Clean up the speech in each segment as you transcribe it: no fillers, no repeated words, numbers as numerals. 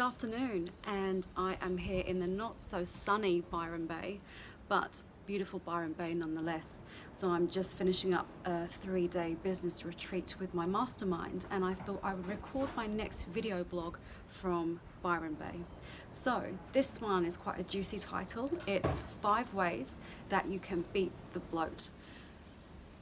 afternoon, and I am here in the not so sunny Byron Bay, but beautiful Byron Bay nonetheless. So I'm just finishing up a 3-day business retreat with my mastermind, and I thought I would record my next video blog from Byron Bay. So this one is quite a juicy title. It's 5 ways that you can beat the bloat.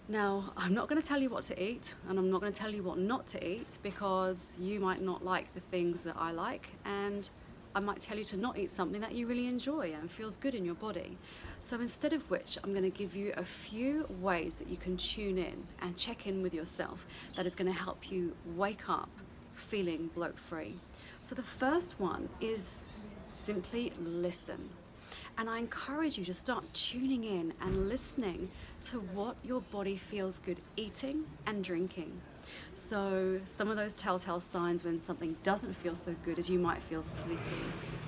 Now, I'm not going to tell you what to eat, and I'm not going to tell you what not to eat, because you might not like the things that I like, and I might tell you to not eat something that you really enjoy and feels good in your body. So instead of which, I'm going to give you a few ways that you can tune in and check in with yourself that is going to help you wake up feeling bloat-free. So the first one is simply listen. And I encourage you to start tuning in and listening to what your body feels good eating and drinking. So some of those telltale signs when something doesn't feel so good is you might feel sleepy,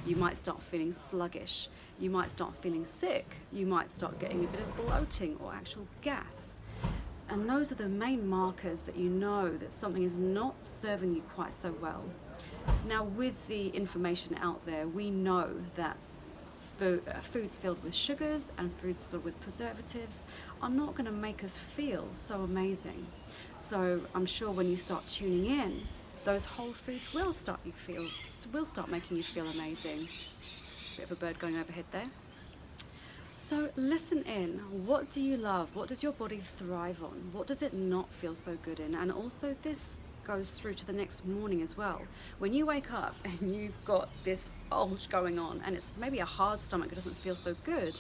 you might start feeling sluggish, you might start feeling sick, you might start getting a bit of bloating or actual gas. And those are the main markers that you know that something is not serving you quite so well. Now, with the information out there, we know that foods filled with sugars and foods filled with preservatives are not going to make us feel so amazing. So I'm sure when you start tuning in, those whole foods will start making you feel amazing. Bit of a bird going overhead there. So listen in. What do you love? What does your body thrive on? What does it not feel so good in? And also this goes through to the next morning as well. When you wake up and you've got this bulge going on and it's maybe a hard stomach, it doesn't feel so good,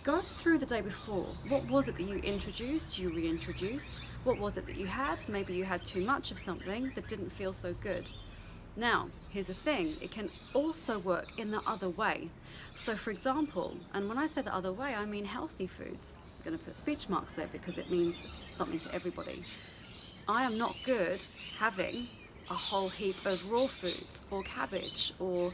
go through the day before. What was it that you introduced, you reintroduced? What was it that you had? Maybe you had too much of something that didn't feel so good. Now, here's the thing, it can also work in the other way. So for example, and when I say the other way, I mean healthy foods. I'm going to put speech marks there because it means something to everybody. I am not good having a whole heap of raw foods or cabbage or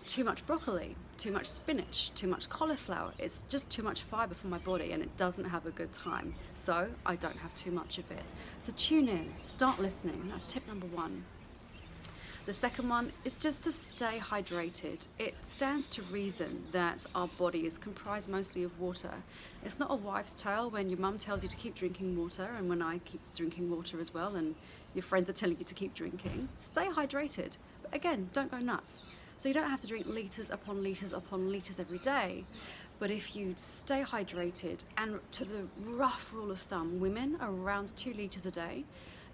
too much broccoli, too much spinach, too much cauliflower. It's just too much fiber for my body and it doesn't have a good time. So I don't have too much of it. So tune in, start listening. That's tip number 1. The second one is just to stay hydrated. It stands to reason that our body is comprised mostly of water. It's not a wives' tale when your mum tells you to keep drinking water, and when I keep drinking water as well, and your friends are telling you to keep drinking. Stay hydrated. But again, don't go nuts. So you don't have to drink litres upon litres upon litres every day. But if you stay hydrated, and to the rough rule of thumb, women are around 2 litres a day,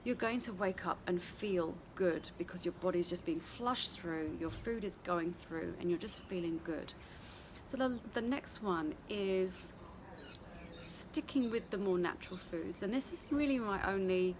you're going to wake up and feel good because your body's just being flushed through, your food is going through, and you're just feeling good. So the next one is sticking with the more natural foods. And this is really my only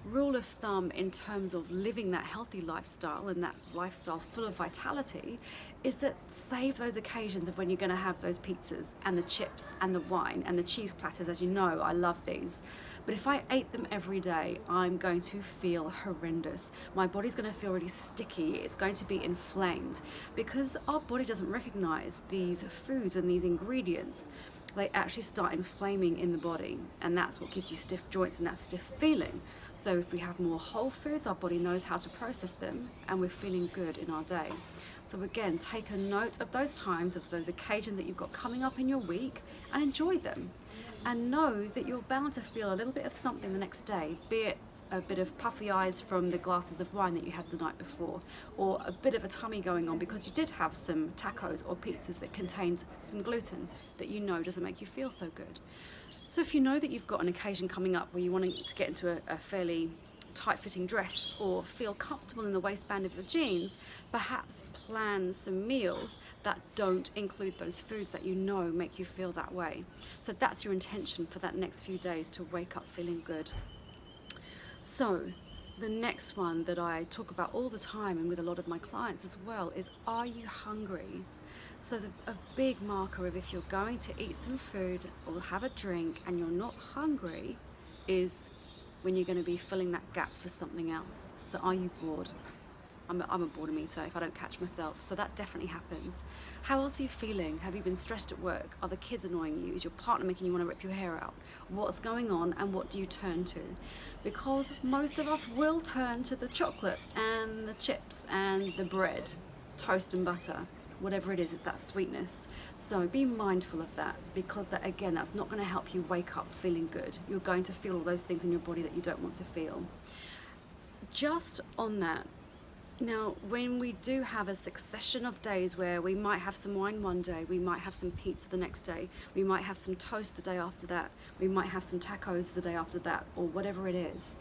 rule of thumb in terms of living that healthy lifestyle and that lifestyle full of vitality, is that save those occasions of when you're going to have those pizzas and the chips and the wine and the cheese platters. As you know, I love these. But if I ate them every day, I'm going to feel horrendous. My body's going to feel really sticky. It's going to be inflamed because our body doesn't recognize these foods and these ingredients. They actually start inflaming in the body, and that's what gives you stiff joints and that stiff feeling. So if we have more whole foods, our body knows how to process them, and we're feeling good in our day. So again, take a note of those times, of those occasions that you've got coming up in your week, and enjoy them. And know that you're bound to feel a little bit of something the next day, be it a bit of puffy eyes from the glasses of wine that you had the night before, or a bit of a tummy going on because you did have some tacos or pizzas that contained some gluten that you know doesn't make you feel so good. So if you know that you've got an occasion coming up where you want to get into a fairly tight-fitting dress or feel comfortable in the waistband of your jeans, perhaps plan some meals that don't include those foods that you know make you feel that way. So that's your intention for that next few days, to wake up feeling good. So the next one that I talk about all the time, and with a lot of my clients as well, is, are you hungry? So a big marker of if you're going to eat some food or have a drink and you're not hungry is when you're going to be filling that gap for something else. So are you bored? I'm a boredom eater if I don't catch myself, so that definitely happens. How else are you feeling? Have you been stressed at work? Are the kids annoying you? Is your partner making you want to rip your hair out? What's going on, and what do you turn to? Because most of us will turn to the chocolate and the chips and the bread toast and butter, whatever it is, it's that sweetness. So be mindful of that, because that, again, that's not going to help you wake up feeling good. You're going to feel all those things in your body that you don't want to feel. Just on that, now, when we do have a succession of days where we might have some wine one day, we might have some pizza the next day, we might have some toast the day after that, we might have some tacos the day after that, or whatever it is,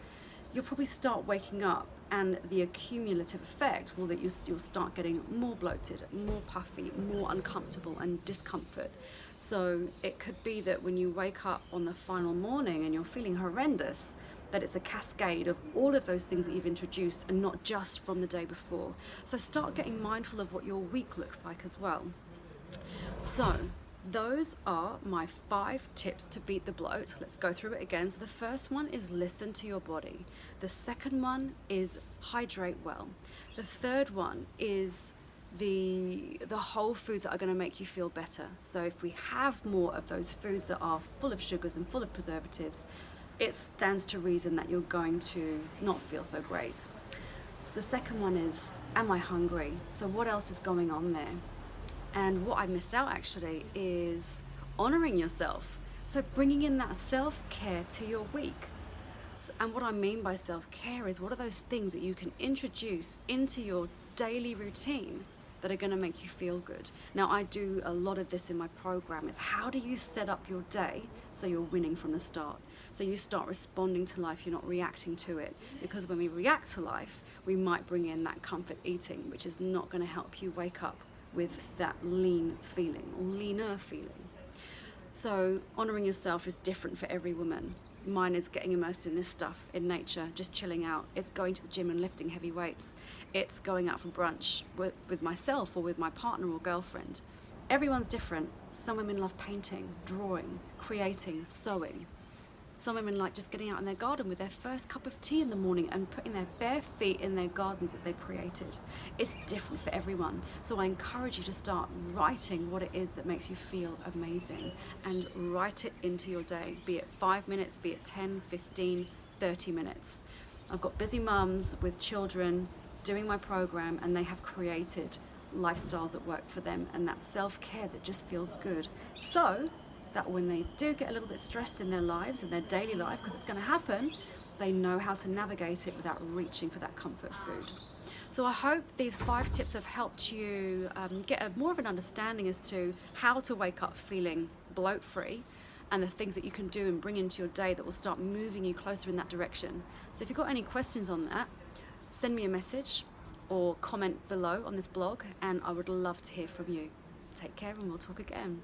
you'll probably start waking up, and the accumulative effect will that you'll start getting more bloated, more puffy, more uncomfortable, and discomfort. So it could be that when you wake up on the final morning and you're feeling horrendous, that it's a cascade of all of those things that you've introduced, and not just from the day before. So start getting mindful of what your week looks like as well. So those are my 5 tips to beat the bloat. Let's go through it again. So the first one is listen to your body. The second one is hydrate well. The third one is the whole foods that are going to make you feel better. So if we have more of those foods that are full of sugars and full of preservatives, it stands to reason that you're going to not feel so great. The second one is, am I hungry? So what else is going on there? And what I missed out actually is honoring yourself. So bringing in that self-care to your week. And what I mean by self-care is, what are those things that you can introduce into your daily routine that are going to make you feel good? Now, I do a lot of this in my program. It's how do you set up your day so you're winning from the start? So you start responding to life, you're not reacting to it. Because when we react to life, we might bring in that comfort eating, which is not going to help you wake up with that lean feeling or leaner feeling. So honoring yourself is different for every woman. Mine is getting immersed in this stuff in nature, just chilling out. It's going to the gym and lifting heavy weights. It's going out for brunch with myself or with my partner or girlfriend. Everyone's different. Some women love painting, drawing, creating, sewing. Some women like just getting out in their garden with their first cup of tea in the morning and putting their bare feet in their gardens that they've created. It's different for everyone. So I encourage you to start writing what it is that makes you feel amazing, and write it into your day, be it 5 minutes, be it 10, 15, 30 minutes. I've got busy mums with children doing my program, and they have created lifestyles that work for them, and that self-care that just feels good. So that when they do get a little bit stressed in their lives, in their daily life, because it's going to happen, they know how to navigate it without reaching for that comfort food. So I hope these 5 tips have helped you get more of an understanding as to how to wake up feeling bloat-free, and the things that you can do and bring into your day that will start moving you closer in that direction. So if you've got any questions on that, send me a message or comment below on this blog, and I would love to hear from you. Take care, and we'll talk again.